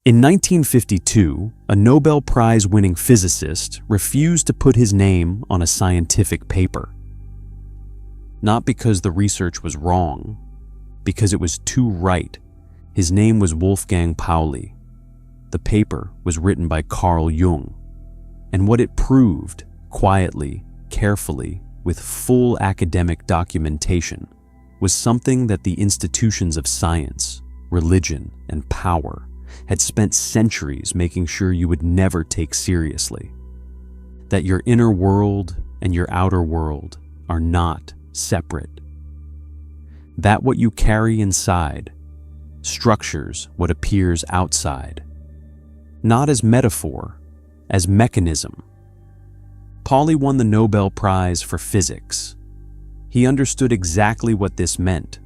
In 1952, a Nobel Prize-winning physicist refused to put his name on a scientific paper. Not because the research was wrong, because it was too right. His name was Wolfgang Pauli. The paper was written by Carl Jung, and what it proved, quietly, carefully, with full academic documentation, was something that the institutions of science, religion, and power had spent centuries making sure you would never take seriously. That your inner world and your outer world are not separate. That what you carry inside structures what appears outside, not as metaphor, as mechanism. Pauli won the Nobel Prize for Physics. He understood exactly what this meant,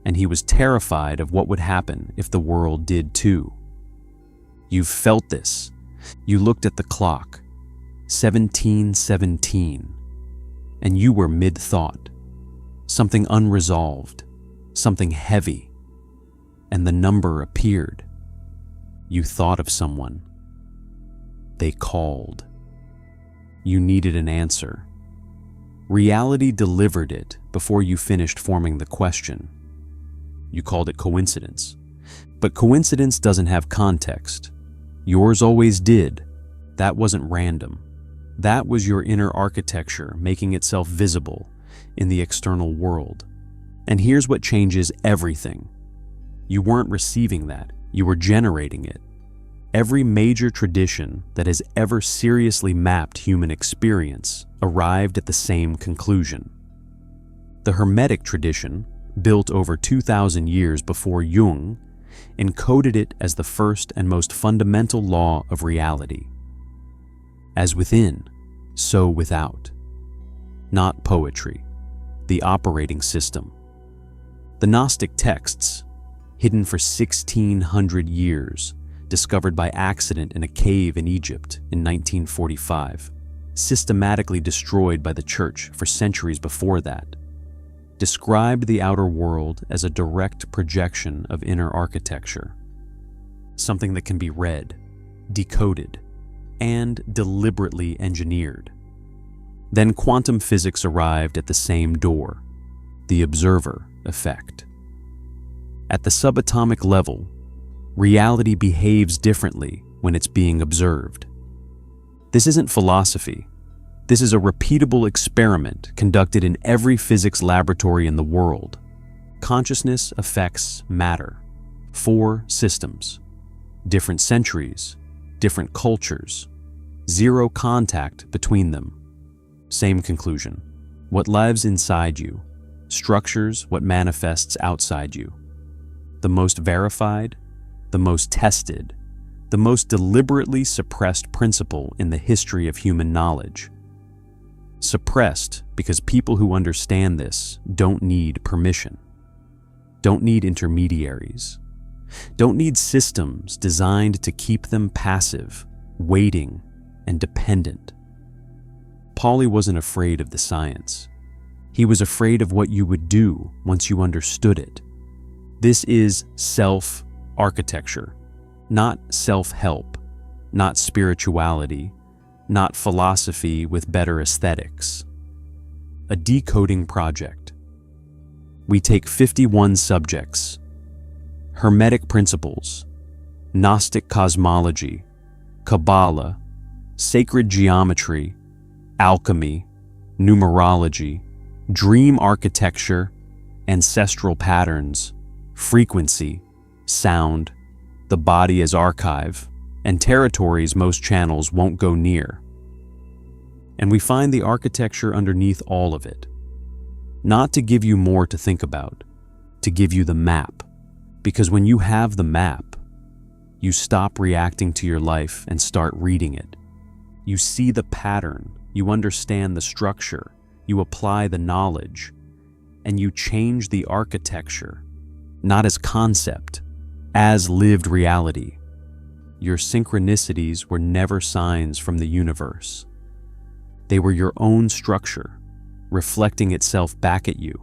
and he was terrified of what would happen if the world did too. You've felt this. You looked at the clock, 1717, and you were mid-thought, something unresolved, something heavy, and the number appeared. You thought of someone. They called. You needed an answer. Reality delivered it before you finished forming the question. You called it coincidence. But coincidence doesn't have context. Yours always did. That wasn't random. That was your inner architecture making itself visible in the external world. And here's what changes everything. You weren't receiving that, you were generating it. Every major tradition that has ever seriously mapped human experience arrived at the same conclusion. The Hermetic tradition, built over 2,000 years before Jung, encoded it as the first and most fundamental law of reality. As within, so without. Not poetry, the operating system. The Gnostic texts, hidden for 1,600 years, discovered by accident in a cave in Egypt in 1945, systematically destroyed by the church for centuries before that, described the outer world as a direct projection of inner architecture, something that can be read, decoded, and deliberately engineered. Then quantum physics arrived at the same door, the observer effect. At the subatomic level, reality behaves differently when it's being observed. This isn't philosophy. This is a repeatable experiment conducted in every physics laboratory in the world. Consciousness affects matter. 4 systems. Different centuries, different cultures. 0 contact between them. Same conclusion. What lives inside you structures what manifests outside you. The most verified, the most tested, the most deliberately suppressed principle in the history of human knowledge. Suppressed because people who understand this don't need permission, don't need intermediaries, don't need systems designed to keep them passive, waiting, and dependent. Pauli wasn't afraid of the science. He was afraid of what you would do once you understood it. This is self-architecture, not self-help, not spirituality, not philosophy with better aesthetics. A decoding project. We take 51 subjects, Hermetic principles, Gnostic cosmology, Kabbalah, sacred geometry, alchemy, numerology, dream architecture, ancestral patterns, frequency, sound, the body as archive, and territories most channels won't go near. And we find the architecture underneath all of it. Not to give you more to think about, to give you the map. Because when you have the map, you stop reacting to your life and start reading it. You see the pattern, you understand the structure, you apply the knowledge, and you change the architecture, not as concept, as lived reality. Your synchronicities were never signs from the universe. They were your own structure, reflecting itself back at you.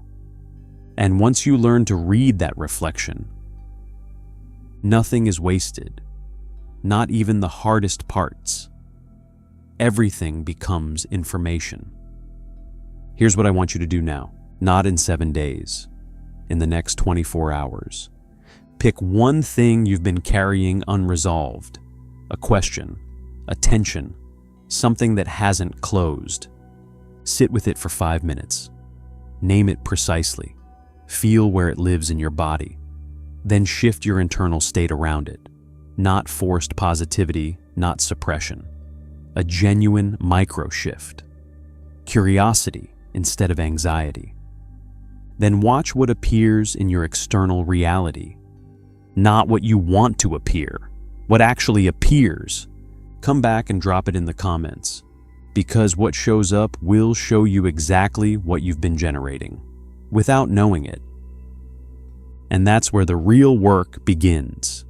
And once you learn to read that reflection, nothing is wasted. not even the hardest parts. Everything becomes information. Here's what I want you to do now, not in 7 days, in the next 24 hours. Pick one thing you've been carrying unresolved, a question, a tension, something that hasn't closed. Sit with it for 5 minutes. Name it precisely. Feel where it lives in your body. Then shift your internal state around it. Not forced positivity, not suppression. A genuine micro-shift. Curiosity instead of anxiety. Then watch what appears in your external reality. Not what you want to appear, what actually appears. Come back and drop it in the comments, because what shows up will show you exactly what you've been generating, without knowing it. And that's where the real work begins.